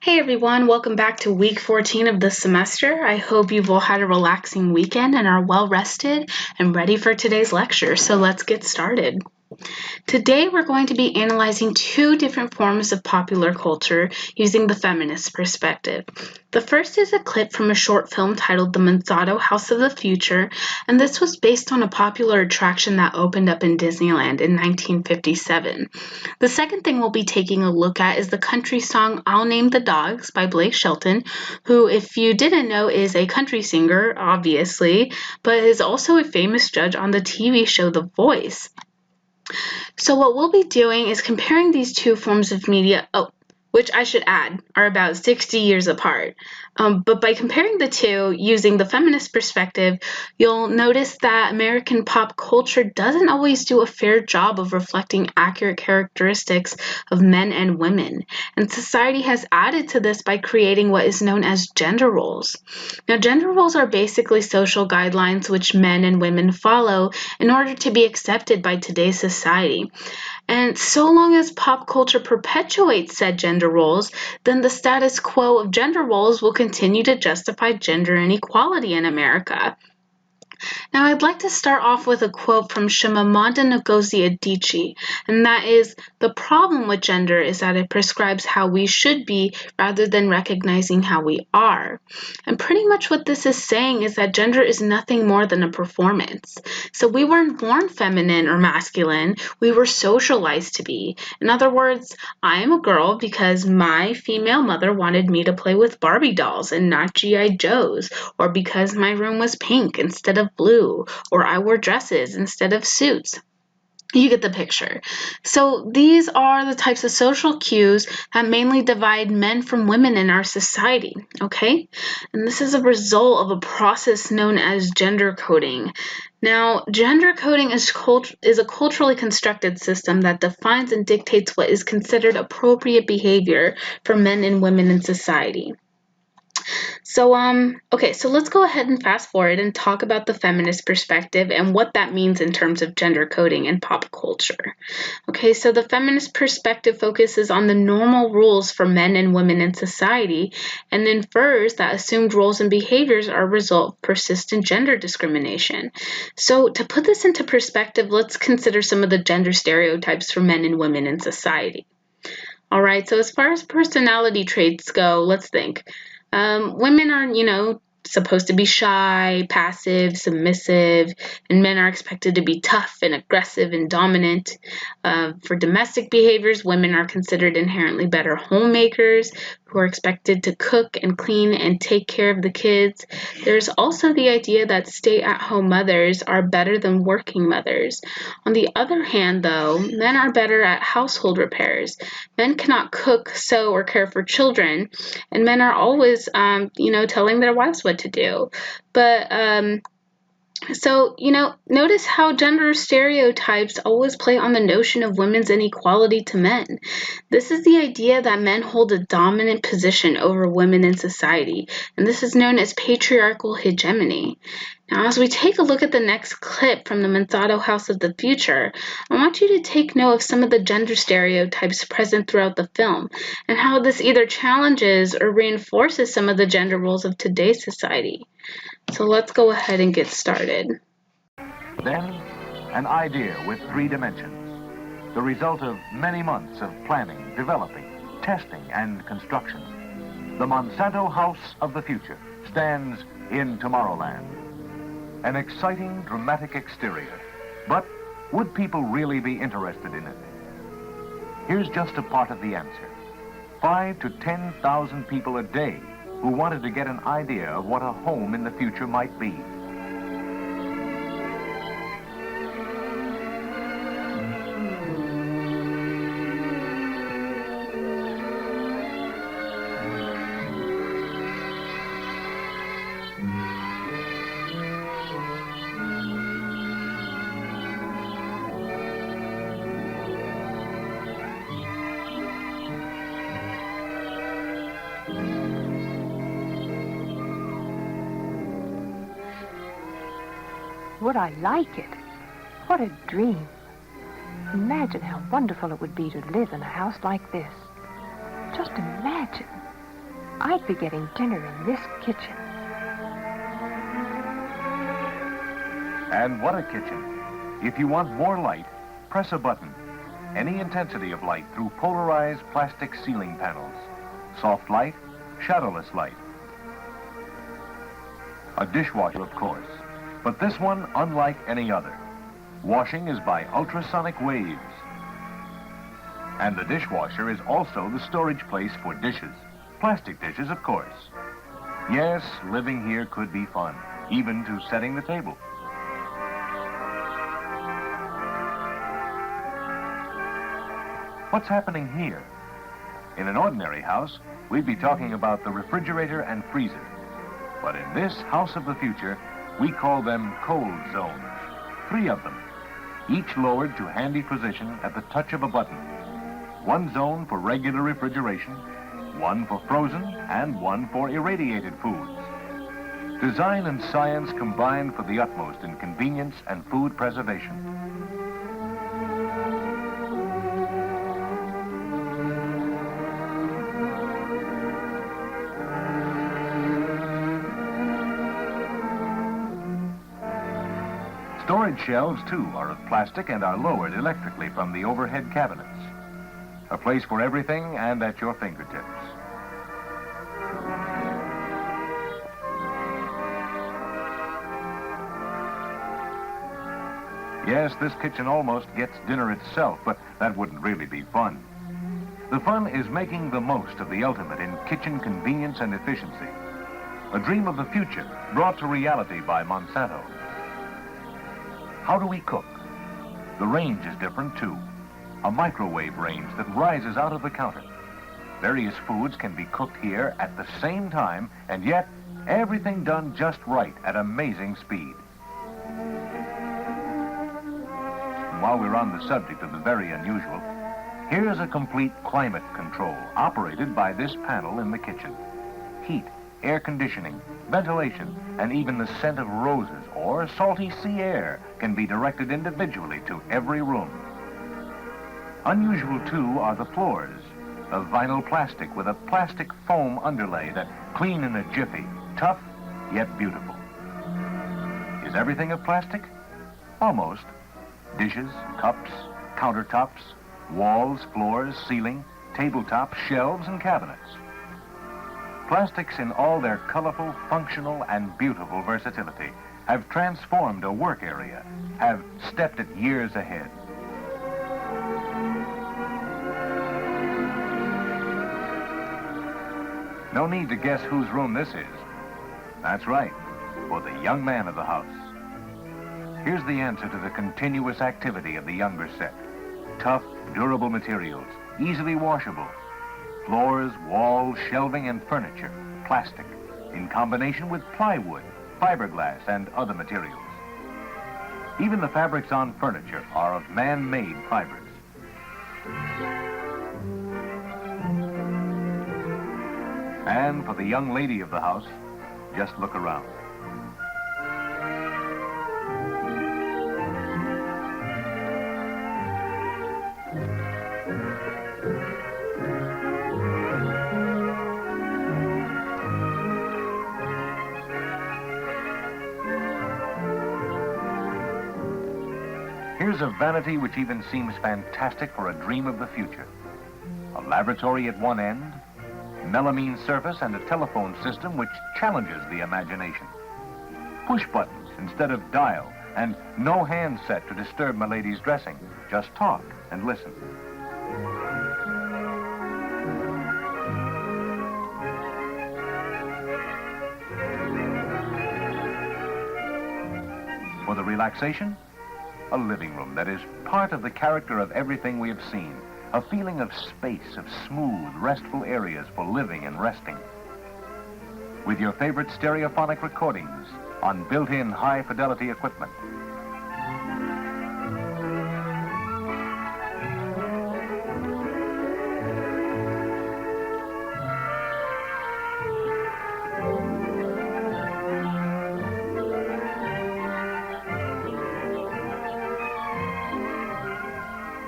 Hey everyone, welcome back to week 14 of the semester. I hope you've all had a relaxing weekend and are well rested and ready for today's lecture. So let's get started. Today we're going to be analyzing two different forms of popular culture using the feminist perspective. The first is a clip from a short film titled The Monsanto House of the Future, and this was based on a popular attraction that opened up in Disneyland in 1957. The second thing we'll be taking a look at is the country song I'll Name the Dogs by Blake Shelton, who, if you didn't know, is a country singer, obviously, but is also a famous judge on the TV show The Voice. So what we'll be doing is comparing these two forms of media, which I should add are about 60 years apart. But by comparing the two using the feminist perspective, you'll notice that American pop culture doesn't always do a fair job of reflecting accurate characteristics of men and women. And society has added to this by creating what is known as gender roles. Now, gender roles are basically social guidelines which men and women follow in order to be accepted by today's society. And so long as pop culture perpetuates said gender roles, then the status quo of gender roles will continue to justify gender inequality in America. Now, I'd like to start off with a quote from Chimamanda Ngozi Adichie, and that is, "The problem with gender is that it prescribes how we should be rather than recognizing how we are." And pretty much what this is saying is that gender is nothing more than a performance. So we weren't born feminine or masculine, we were socialized to be. In other words, I am a girl because my female mother wanted me to play with Barbie dolls and not G.I. Joes, or because my room was pink instead of blue, or I wore dresses instead of suits. You get the picture. So these are the types of social cues that mainly divide men from women in our society, okay? And this is a result of a process known as gender coding. Now, gender coding is a culturally constructed system that defines and dictates what is considered appropriate behavior for men and women in society. So let's go ahead and fast forward and talk about the feminist perspective and what that means in terms of gender coding and pop culture. Okay, so the feminist perspective focuses on the normal rules for men and women in society and infers that assumed roles and behaviors are a result of persistent gender discrimination. So to put this into perspective, let's consider some of the gender stereotypes for men and women in society. All right, so as far as personality traits go, let's think. Women are, supposed to be shy, passive, submissive, and men are expected to be tough and aggressive and dominant. For domestic behaviors, women are considered inherently better homemakers who are expected to cook and clean and take care of the kids. There's also the idea that stay-at-home mothers are better than working mothers. On the other hand, though, men are better at household repairs. Men cannot cook, sew, or care for children, and men are always, telling their wives what to do. But notice how gender stereotypes always play on the notion of women's inequality to men. This is the idea that men hold a dominant position over women in society, and this is known as patriarchal hegemony. Now, as we take a look at the next clip from the Monsanto House of the Future, I want you to take note of some of the gender stereotypes present throughout the film, and how this either challenges or reinforces some of the gender roles of today's society. So let's go ahead and get started. Then, an idea with 3 dimensions. The result of many months of planning, developing, testing, and construction. The Monsanto House of the Future stands in Tomorrowland. An exciting, dramatic exterior. But would people really be interested in it? Here's just a part of the answer. 5,000 to 10,000 people a day who wanted to get an idea of what a home in the future might be. Would I like it? What a dream. Imagine how wonderful it would be to live in a house like this. Just imagine. I'd be getting dinner in this kitchen. And what a kitchen. If you want more light, press a button. Any intensity of light through polarized plastic ceiling panels. Soft light, shadowless light. A dishwasher, of course, but this one unlike any other. Washing is by ultrasonic waves. And the dishwasher is also the storage place for dishes. Plastic dishes, of course. Yes, living here could be fun, even to setting the table. What's happening here? In an ordinary house, we'd be talking about the refrigerator and freezer. But in this house of the future, we call them cold zones. 3 of them, each lowered to handy position at the touch of a button. One zone for regular refrigeration, one for frozen, and one for irradiated foods. Design and science combined for the utmost in convenience and food preservation. Storage shelves, too, are of plastic and are lowered electrically from the overhead cabinets. A place for everything and at your fingertips. Yes, this kitchen almost gets dinner itself, but that wouldn't really be fun. The fun is making the most of the ultimate in kitchen convenience and efficiency. A dream of the future brought to reality by Monsanto. How do we cook? The range is different, too. A microwave range that rises out of the counter. Various foods can be cooked here at the same time, and yet everything done just right at amazing speed. And while we're on the subject of the very unusual, here's a complete climate control operated by this panel in the kitchen. Heat, air conditioning, ventilation, and even the scent of roses or salty sea air can be directed individually to every room. Unusual, too, are the floors of vinyl plastic with a plastic foam underlay that clean in a jiffy, tough yet beautiful. Is everything of plastic? Almost. Dishes, cups, countertops, walls, floors, ceiling, tabletops, shelves, and cabinets. Plastics in all their colorful, functional, and beautiful versatility have transformed a work area, have stepped it years ahead. No need to guess whose room this is. That's right, for the young man of the house. Here's the answer to the continuous activity of the younger set. Tough, durable materials, easily washable. Floors, walls, shelving, and furniture, plastic, in combination with plywood, fiberglass, and other materials. Even the fabrics on furniture are of man-made fibers. And for the young lady of the house, just look around. Here's a vanity which even seems fantastic for a dream of the future. A laboratory at one end, melamine surface, and a telephone system which challenges the imagination. Push buttons instead of dial, and no handset to disturb my lady's dressing. Just talk and listen. For the relaxation, a living room that is part of the character of everything we have seen. A feeling of space, of smooth, restful areas for living and resting. With your favorite stereophonic recordings on built-in high-fidelity equipment.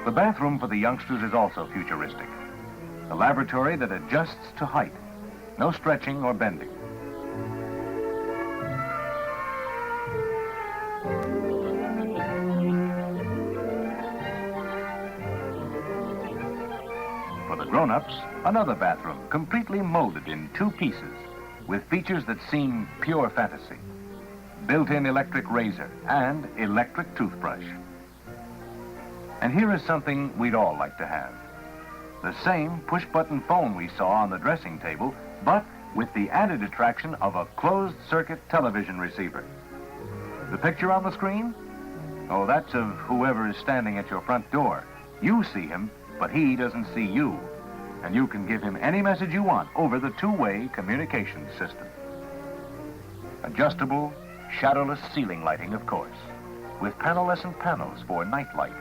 The bathroom for the youngsters is also futuristic. A laboratory that adjusts to height. No stretching or bending. For the grown-ups, another bathroom completely molded in 2 pieces with features that seem pure fantasy. Built-in electric razor and electric toothbrush. And here is something we'd all like to have. The same push-button phone we saw on the dressing table, but with the added attraction of a closed-circuit television receiver. The picture on the screen? Oh, that's of whoever is standing at your front door. You see him, but he doesn't see you. And you can give him any message you want over the 2-way communications system. Adjustable, shadowless ceiling lighting, of course, with panelescent panels for night light.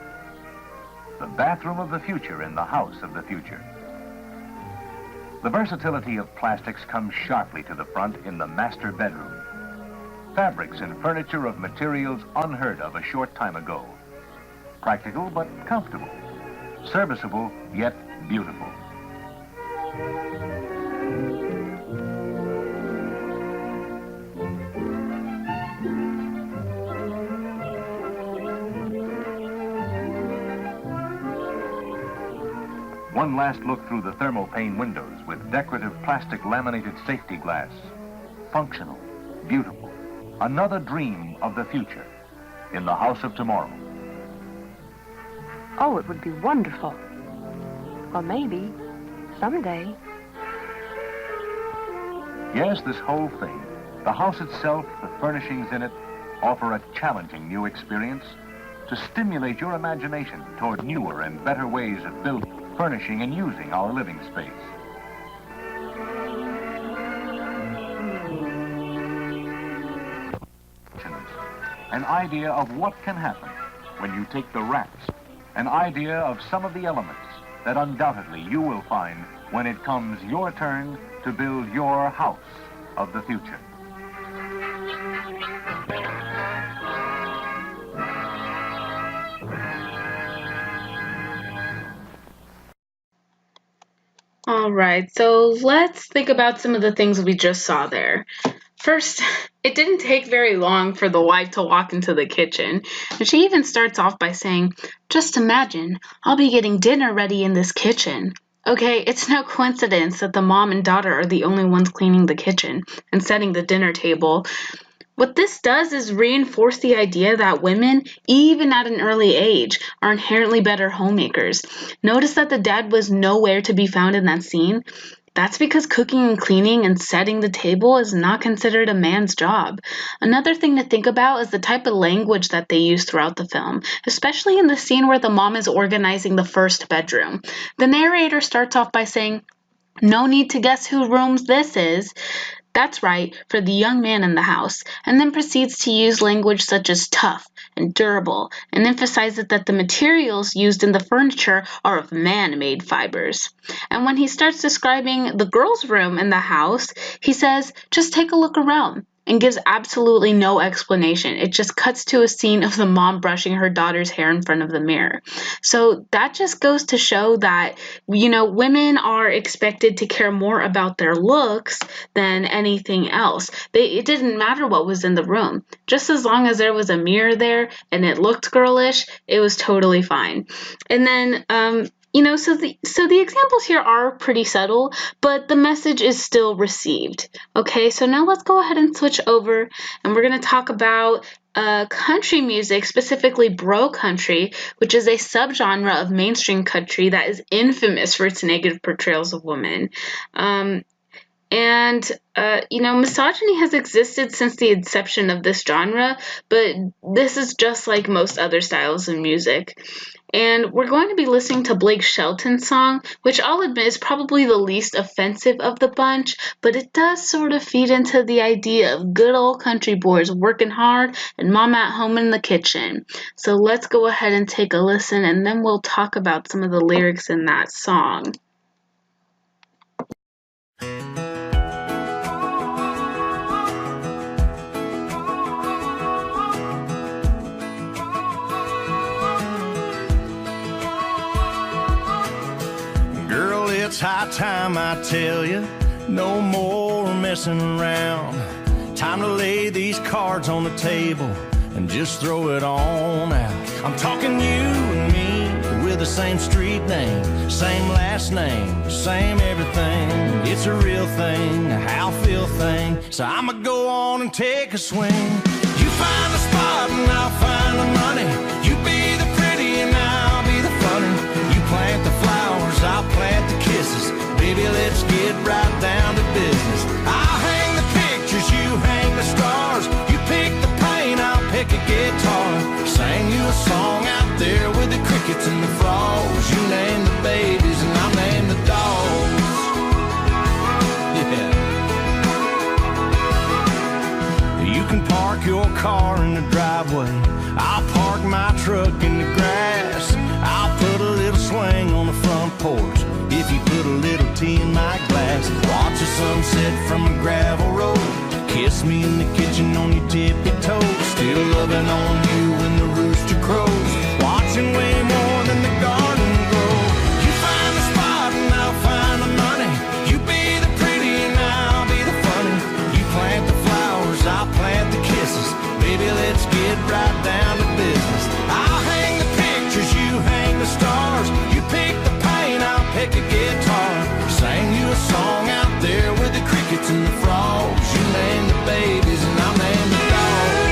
The bathroom of the future in the house of the future. The versatility of plastics comes sharply to the front in the master bedroom. Fabrics and furniture of materials unheard of a short time ago. Practical but comfortable. Serviceable yet beautiful. One last look through the thermopane windows with decorative plastic laminated safety glass. Functional, beautiful. Another dream of the future in the house of tomorrow. Oh, it would be wonderful. Or maybe, someday. Yes, this whole thing, the house itself, the furnishings in it, offer a challenging new experience to stimulate your imagination toward newer and better ways of building, furnishing, and using our living space. An idea of what can happen when you take the rats, an idea of some of the elements that undoubtedly you will find when it comes your turn to build your house of the future. All right, so let's think about some of the things we just saw there. First, it didn't take very long for the wife to walk into the kitchen, and she even starts off by saying, "Just imagine, I'll be getting dinner ready in this kitchen." Okay, it's no coincidence that the mom and daughter are the only ones cleaning the kitchen and setting the dinner table. What this does is reinforce the idea that women, even at an early age, are inherently better homemakers. Notice that the dad was nowhere to be found in that scene. That's because cooking and cleaning and setting the table is not considered a man's job. Another thing to think about is the type of language that they use throughout the film, especially in the scene where the mom is organizing the first bedroom. The narrator starts off by saying, "No need to guess whose room this is." That's right, for the young man in the house, and then proceeds to use language such as tough and durable, and emphasizes that the materials used in the furniture are of man-made fibers. And when he starts describing the girl's room in the house, he says, "Just take a look around," and gives absolutely no explanation. It just cuts to a scene of the mom brushing her daughter's hair in front of the mirror. So that just goes to show that, women are expected to care more about their looks than anything else. It didn't matter what was in the room. Just as long as there was a mirror there and it looked girlish, it was totally fine. And then, so the examples here are pretty subtle, but the message is still received. Okay, so now let's go ahead and switch over, and we're going to talk about country music, specifically bro country, which is a subgenre of mainstream country that is infamous for its negative portrayals of women. Misogyny has existed since the inception of this genre, but this is just like most other styles of music. And we're going to be listening to Blake Shelton's song, which I'll admit is probably the least offensive of the bunch, but it does sort of feed into the idea of good old country boys working hard and mom at home in the kitchen. So let's go ahead and take a listen, and then we'll talk about some of the lyrics in that song. It's high time I tell you, No more messing around. Time to lay these cards on the table and just throw it on out. I'm talking you and me with the same street name, same last name, same everything. It's a real thing, a how feel thing. So I'ma go on and take a swing. You find the spot and I'll find the money. You be the pretty and I'll be the funny. You plant the flowers, I'll plant the kisses. Baby, let's get right down to business. I'll hang the pictures, you hang the stars. You pick the paint, I'll pick a guitar. Sing you a song out there with the crickets and the frogs. You name the babies and I'll name the dogs. Yeah. You can park your car in the driveway. I'll park my truck in the grass. I'll put a little swing on the front porch if you put a little tea in my glass. Watch the sunset from a gravel road. Kiss me in the kitchen on your tippy toes. Still loving on you when the rooster crows. Watching way more than the garden grow. You find the spot and I'll find the money. You be the pretty and I'll be the funny. You plant the flowers, I'll plant the kisses. Baby, let's get right down to business. I'll hang the pictures, you hang the stars. You pick the paint, I'll pick a guitar. Sing you a song out there with the crickets and the frogs. You name the babies and I'll name the dogs.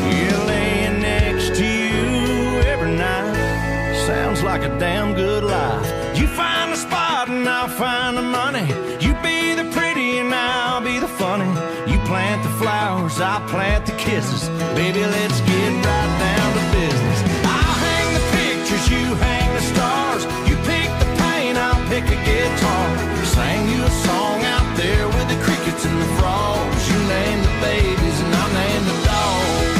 Yeah, laying next to you every night sounds like a damn good life. You find the spot and I'll find the money. You be the pretty and I'll be the funny. You plant the flowers, I'll plant the kisses. Baby, let's get right down to business. I'll hang the pictures, you hang the stars. You pick the paint, I'll pick a guitar. Sing you a song out there with the crickets and the frogs. You name the babies and I'll name the dogs.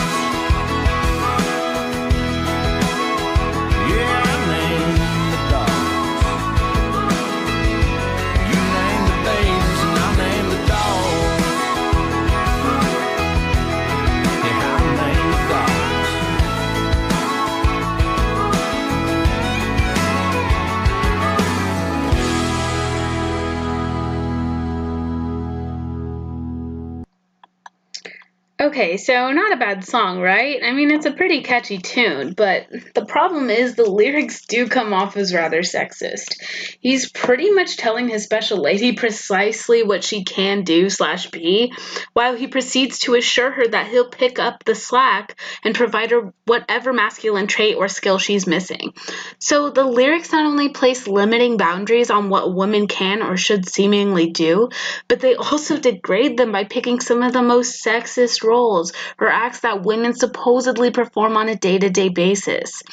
Yeah, I name the dogs. You name the babies and I'll name the dogs. Yeah, I'll name the dogs. Okay, so not a bad song, right? I mean, it's a pretty catchy tune, but the problem is the lyrics do come off as rather sexist. He's pretty much telling his special lady precisely what she can do / be, while he proceeds to assure her that he'll pick up the slack and provide her whatever masculine trait or skill she's missing. So the lyrics not only place limiting boundaries on what women can or should seemingly do, but they also degrade them by picking some of the most sexist roles or acts that women supposedly perform on a day-to-day basis.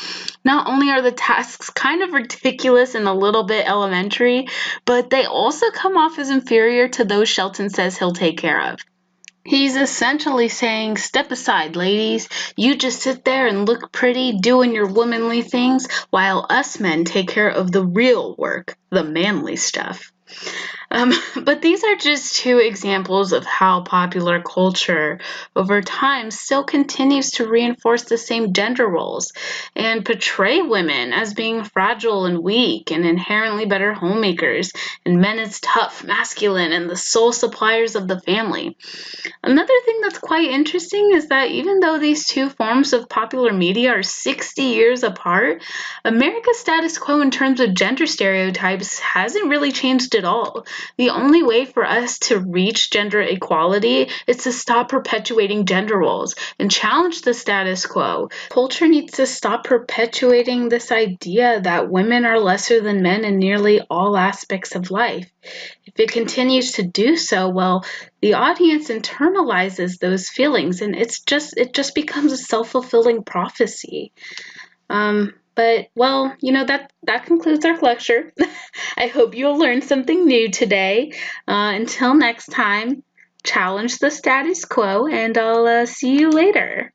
Not only are the tasks kind of ridiculous and a little bit elementary, but they also come off as inferior to those Shelton says he'll take care of. He's essentially saying, step aside, ladies. You just sit there and look pretty doing your womanly things while us men take care of the real work, the manly stuff. But these are just two examples of how popular culture over time still continues to reinforce the same gender roles and portray women as being fragile and weak and inherently better homemakers, and men as tough, masculine, and the sole suppliers of the family. Another thing that's quite interesting is that even though these two forms of popular media are 60 years apart, America's status quo in terms of gender stereotypes hasn't really changed at all. The only way for us to reach gender equality is to stop perpetuating gender roles and challenge the status quo. Culture needs to stop perpetuating this idea that women are lesser than men in nearly all aspects of life. If it continues to do so, well, the audience internalizes those feelings, and it just becomes a self-fulfilling prophecy. But, well, that concludes our lecture. I hope you'll learn something new today. Until next time, challenge the status quo, and I'll see you later.